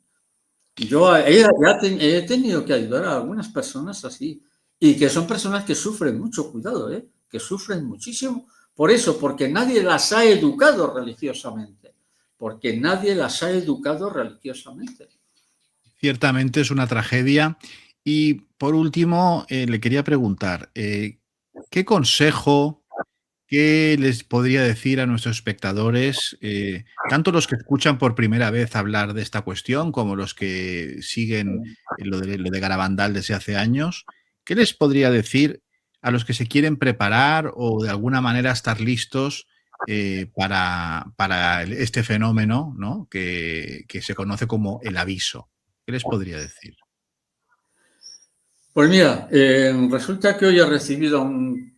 Yo he tenido que ayudar a algunas personas así, y que son personas que sufren mucho, cuidado, que sufren muchísimo. Por eso, porque nadie las ha educado religiosamente. Porque nadie las ha educado religiosamente. Ciertamente es una tragedia. Y por último, le quería preguntar, ¿qué consejo, qué les podría decir a nuestros espectadores, tanto los que escuchan por primera vez hablar de esta cuestión como los que siguen lo de Garabandal desde hace años? ¿Qué les podría decir a los que se quieren preparar o de alguna manera estar listos para este fenómeno, ¿no? que se conoce como el aviso? ¿Qué les podría decir? Pues mira, resulta que hoy he recibido un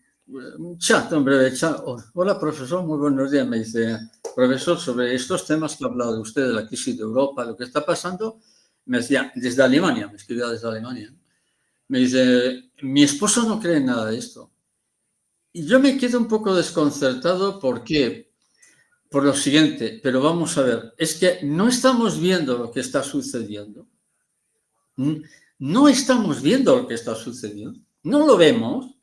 chat, un breve chat. Hola, profesor, muy buenos días. Me dice, profesor, sobre estos temas que ha hablado de usted, de la crisis de Europa, lo que está pasando, me decía, desde Alemania, me escribía desde Alemania. Me dice, mi esposo no cree en nada de esto. Y yo me quedo un poco desconcertado. ¿Por qué? Por lo siguiente, pero vamos a ver, es que no estamos viendo lo que está sucediendo. No estamos viendo lo que está sucediendo. No lo vemos.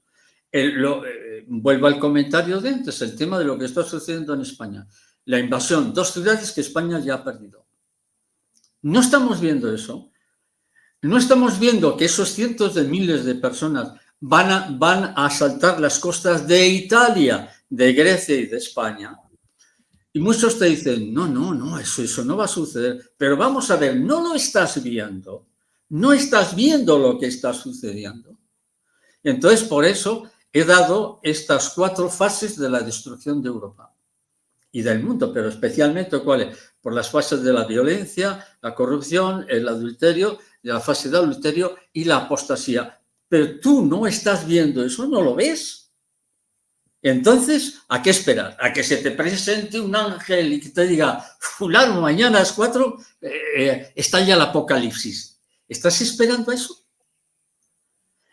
Vuelvo al comentario de antes, el tema de lo que está sucediendo en España. La invasión, 2 ciudades que España ya ha perdido. No estamos viendo eso. No estamos viendo que esos cientos de miles de personas van a asaltar las costas de Italia, de Grecia y de España. Y muchos te dicen, no, eso no va a suceder. Pero vamos a ver, no lo estás viendo. No estás viendo lo que está sucediendo. Entonces, por eso he dado estas 4 fases de la destrucción de Europa y del mundo, pero especialmente, ¿cuáles? Por las fases de la violencia, la corrupción, el adulterio, la fase de adulterio y la apostasía. Pero tú no estás viendo eso, no lo ves. Entonces, ¿a qué esperar? ¿A que se te presente un ángel y que te diga, fulano, mañana a las 4 está ya el apocalipsis? ¿Estás esperando a eso?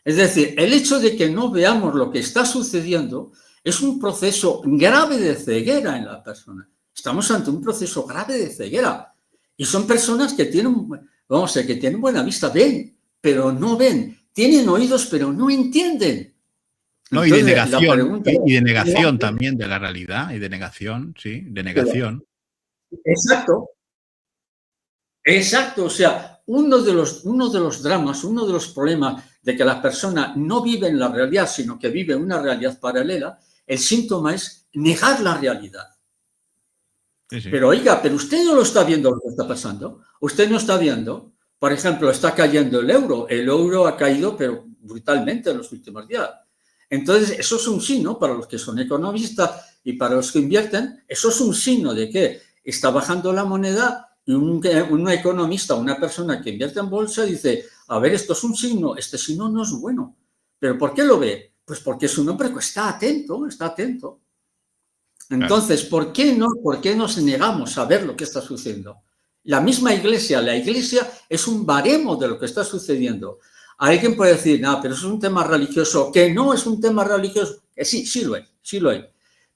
Es decir, el hecho de que no veamos lo que está sucediendo es un proceso grave de ceguera en la persona. Estamos ante un proceso grave de ceguera. Y son personas que tienen, que tienen buena vista, ven, pero no ven. Tienen oídos, pero no entienden. No, y de Entonces, la negación, pregunta y de es, negación también de la realidad, y de negación, sí, de negación. exacto, exacto. O sea, uno de los dramas, uno de los problemas de que la persona no vive en la realidad, sino que vive en una realidad paralela, el síntoma es negar la realidad. Sí, sí. Pero oiga, pero usted no lo está viendo lo que está pasando. Usted no está viendo, por ejemplo, está cayendo el euro. El euro ha caído, pero brutalmente en los últimos días. Entonces, eso es un signo para los que son economistas y para los que invierten. Eso es un signo de que está bajando la moneda y un economista, una persona que invierte en bolsa dice, a ver, esto es un signo, este signo no es bueno. ¿Pero por qué lo ve? Pues porque es un hombre que está atento, está atento. Entonces, ¿por qué nos negamos a ver lo que está sucediendo? La misma iglesia, la iglesia es un baremo de lo que está sucediendo. Alguien puede decir, no, pero eso es un tema religioso, que no es un tema religioso, que sí, sí lo es.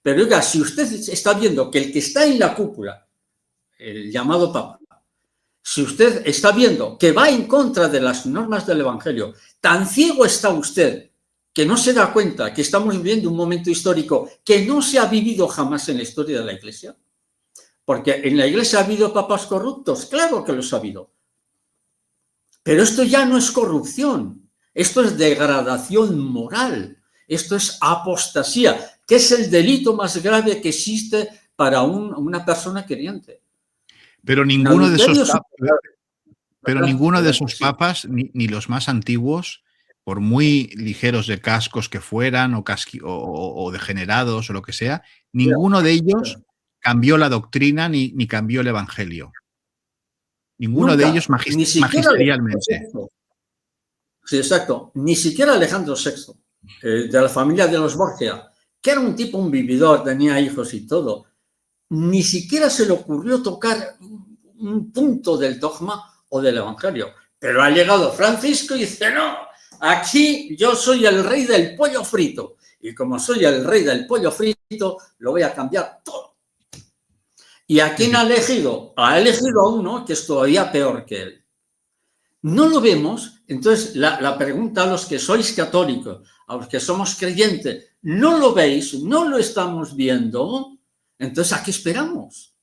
Pero oiga, si usted está viendo que el que está en la cúpula, el llamado Papa, si usted está viendo que va en contra de las normas del Evangelio, tan ciego está usted que no se da cuenta que estamos viviendo un momento histórico que no se ha vivido jamás en la historia de la Iglesia. Porque en la Iglesia ha habido papas corruptos, claro que los ha habido. Pero esto ya no es corrupción, esto es degradación moral, esto es apostasía, que es el delito más grave que existe para una persona creyente. Pero ninguno de esos papas, ni los más antiguos, por muy ligeros de cascos que fueran o degenerados o lo que sea, ninguno de ellos cambió la doctrina ni cambió el evangelio. Ninguno de ellos magisterialmente. Sí, exacto. Ni siquiera Alejandro VI, de la familia de los Borgia, que era un tipo, un vividor, tenía hijos y todo, ni siquiera se le ocurrió tocar un punto del dogma o del evangelio. Pero ha llegado Francisco y dice, no, aquí yo soy el rey del pollo frito. Y como soy el rey del pollo frito, lo voy a cambiar todo. ¿Y a quién ha elegido? Ha elegido a uno que es todavía peor que él. No lo vemos, entonces la pregunta a los que sois católicos, a los que somos creyentes, ¿no lo veis? ¿No lo estamos viendo? Entonces, ¿a qué esperamos?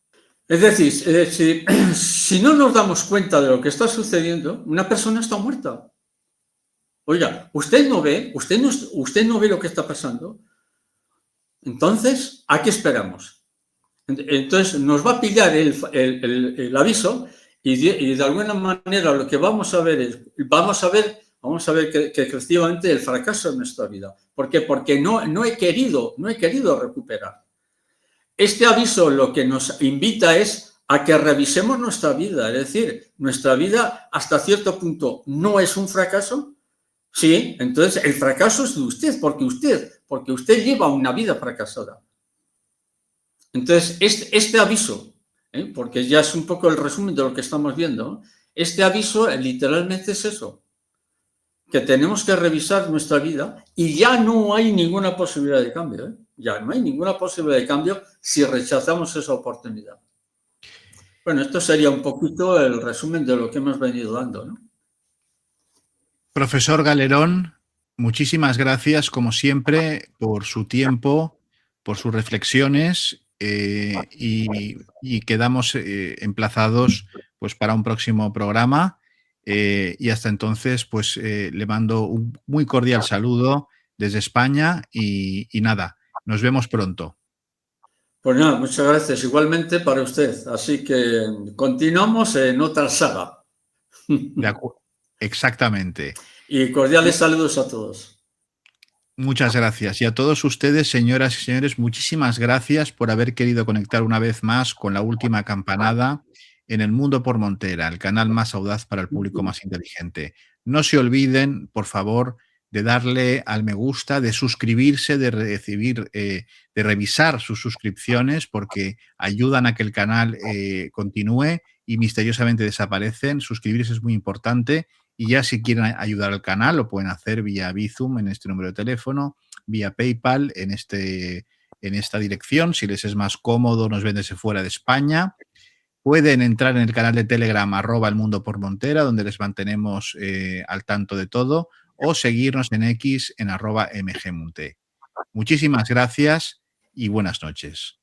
Es decir, si no nos damos cuenta de lo que está sucediendo, una persona está muerta. Oiga, ¿usted no ve lo que está pasando? Entonces, ¿a qué esperamos? Entonces, nos va a pillar el aviso y de alguna manera lo que vamos a ver es, vamos a ver que efectivamente el fracaso en nuestra vida. ¿Por qué? Porque no he querido recuperar. Este aviso lo que nos invita es a que revisemos nuestra vida, es decir, nuestra vida hasta cierto punto no es un fracaso. Sí, entonces el fracaso es de usted, porque usted lleva una vida fracasada. Entonces, este aviso, porque ya es un poco el resumen de lo que estamos viendo, este aviso literalmente es eso, que tenemos que revisar nuestra vida y ya no hay ninguna posibilidad de cambio, ya no hay ninguna posibilidad de cambio si rechazamos esa oportunidad. Bueno, esto sería un poquito el resumen de lo que hemos venido dando, ¿no? Profesor Galerón, muchísimas gracias, como siempre, por su tiempo, por sus reflexiones y quedamos emplazados pues, para un próximo programa. Y hasta entonces, pues le mando un muy cordial saludo desde España y nada, nos vemos pronto. Pues nada, muchas gracias igualmente para usted. Así que continuamos en otra saga. Exactamente. Y cordiales saludos a todos. Muchas gracias. Y a todos ustedes, señoras y señores, muchísimas gracias por haber querido conectar una vez más con la última campanada en El Mundo por Montera, el canal más audaz para el público más inteligente. No se olviden, por favor, de darle al me gusta, de suscribirse, de revisar sus suscripciones, porque ayudan a que el canal continúe y misteriosamente desaparecen. Suscribirse es muy importante. Y ya si quieren ayudar al canal, lo pueden hacer vía Bizum en este número de teléfono, vía PayPal en esta dirección. Si les es más cómodo, nos ven desde fuera de España. Pueden entrar en el canal de Telegram @elmundopormontera, donde les mantenemos al tanto de todo, o seguirnos en X en @mgmonte. Muchísimas gracias y buenas noches.